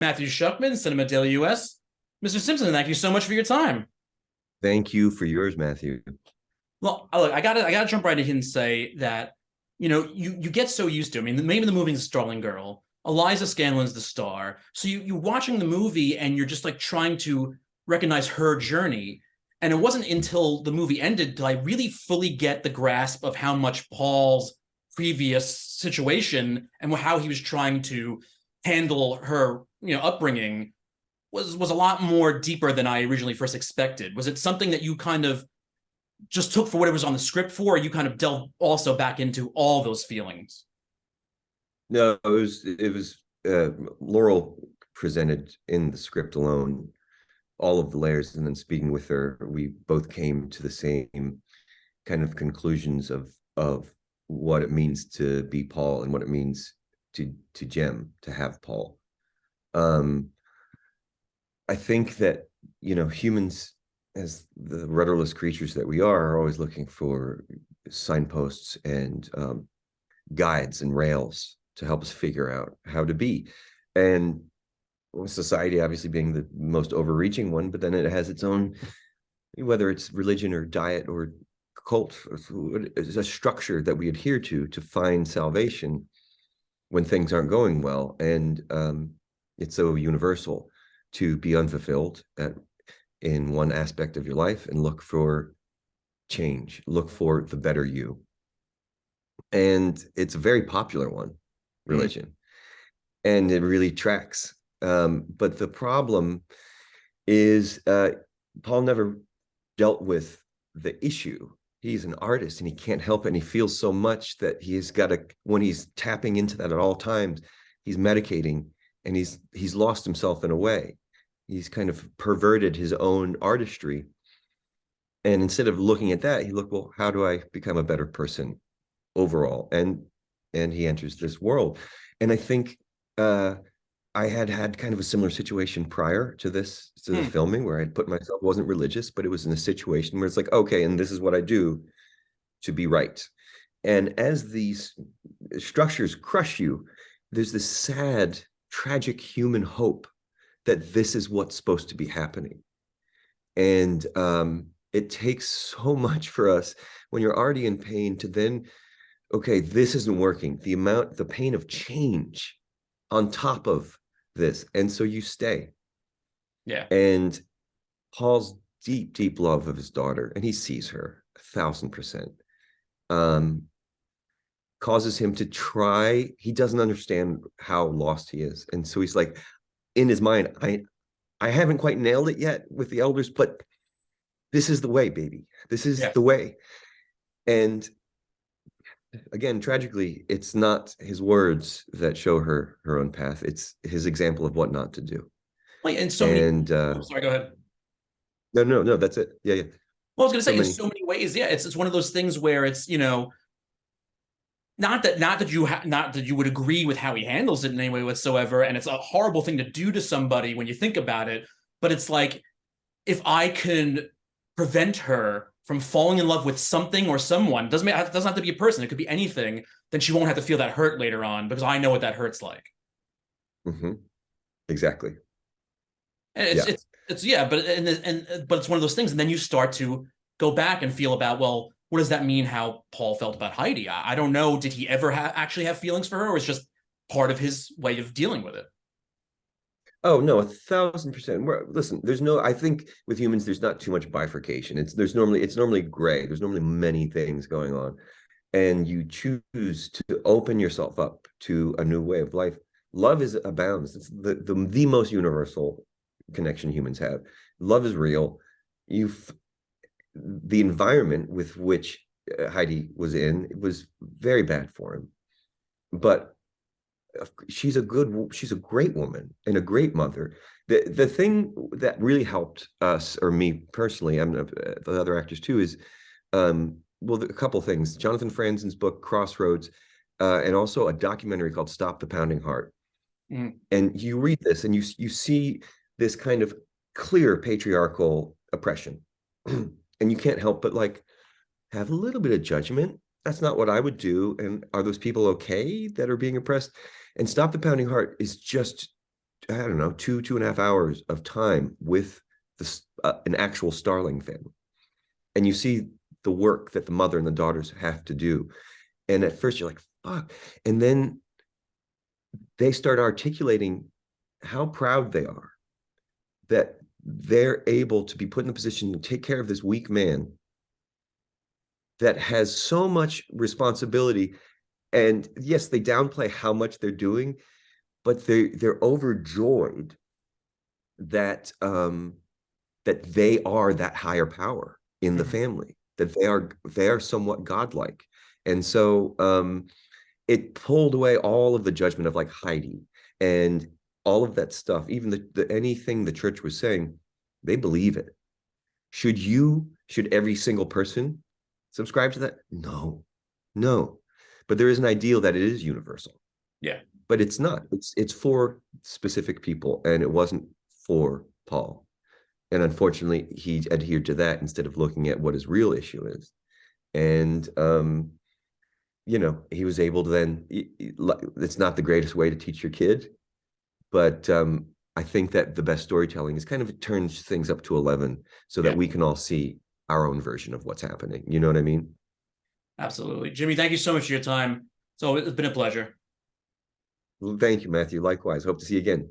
Matthew Shuckman, Cinema Daily US. Mr. Simpson, thank you so much for your time. Thank you for yours, Matthew. Well, look, I gotta jump right in and say that you get so used to. I mean, the name of the movie is Starling Girl. Eliza Scanlen's the star, so you're watching the movie and you're just like trying to recognize her journey. And it wasn't until the movie ended did I really fully get the grasp of how much Paul's previous situation and how he was trying to handle her, upbringing was a lot more deeper than I originally first expected. Was it something that you kind of just took for what it was on the script for, or you kind of delved also back into all those feelings? No, it was Laurel presented in the script alone all of the layers, and then speaking with her, we both came to the same kind of conclusions of what it means to be Paul and what it means to Jem to have Paul. I think that humans, as the rudderless creatures that we are always looking for signposts and guides and rails to help us figure out how to be. And society obviously being the most overreaching one, but then it has its own, whether it's religion or diet or cult, it's a structure that we adhere to find salvation when things aren't going well. And it's so universal to be unfulfilled in one aspect of your life and look for change, look for the better you. And it's a very popular one, religion, and it really tracks. But the problem is Paul never dealt with the issue. He's an artist and he can't help it. And he feels so much that he's got to, when he's tapping into that at all times, he's medicating and he's lost himself in a way. He's kind of perverted his own artistry. And instead of looking at that, he looked, well, how do I become a better person overall? And he enters this world. And I think I had kind of a similar situation prior to this, to the filming, where I'd put myself, wasn't religious, but it was in a situation where it's like, okay, and this is what I do to be right. And as these structures crush you, there's this sad, tragic human hope that this is what's supposed to be happening. And it takes so much for us when you're already in pain to then, okay, this isn't working. The pain of change on top of this. And so you stay. Yeah. And Paul's deep, deep love of his daughter, and he sees her 1,000%, causes him to try. He doesn't understand how lost he is. And so he's like, in his mind, I haven't quite nailed it yet with the elders, but this is the way, baby. This is the way. And again, tragically, it's not his words that show her her own path. It's his example of what not to do. Like, and so many. Oh, sorry, go ahead. No, that's it. Yeah. Well, I was going to say, in so many ways, it's one of those things where it's not that you would agree with how he handles it in any way whatsoever, and it's a horrible thing to do to somebody when you think about it. But it's like, if I can prevent her from falling in love with something or someone, doesn't have to be a person, it could be anything, then she won't have to feel that hurt later on, because I know what that hurt's like. Exactly. And but it's one of those things, and then you start to go back and feel about, well, what does that mean how Paul felt about Heidi? I don't know. Did he ever actually have feelings for her, or was just part of his way of dealing with it? Oh no, 1,000%. Listen, I think with humans, there's not too much bifurcation. It's normally gray. There's normally many things going on. And you choose to open yourself up to a new way of life. Love is abounds. It's the most universal connection humans have. Love is real. The environment with which Heidi was in, it was very bad for him. But she's a great woman and a great mother. The thing that really helped us, or me personally, the other actors too, is a couple things. Jonathan Franzen's book Crossroads, and also a documentary called Stop the Pounding Heart. And you read this and you see this kind of clear patriarchal oppression, and you can't help but like have a little bit of judgment. That's not what I would do. And are those people okay that are being oppressed? And Stop the Pounding Heart is just I don't know, 2.5 hours of time with this an actual Starling family, and you see the work that the mother and the daughters have to do. And at first you're like, fuck. And then they start articulating how proud they are that they're able to be put in a position to take care of this weak man that has so much responsibility. And yes, they downplay how much they're doing, but they're overjoyed that that they are that higher power in the family, that they are somewhat godlike. And so it pulled away all of the judgment of like hiding and all of that stuff. Even anything the church was saying, they believe it. Should every single person subscribe to that? No, no. But there is an ideal that it is universal. Yeah. But it's not. It's for specific people, and it wasn't for Paul. And unfortunately, he adhered to that instead of looking at what his real issue is. And he was able to then. It's not the greatest way to teach your kid, but I think that the best storytelling is kind of it turns things up to 11 so that we can all see our own version of what's happening. You know what I mean? Absolutely. Jimmy, thank you so much for your time. It's been a pleasure. Well, thank you, Matthew. Likewise. Hope to see you again.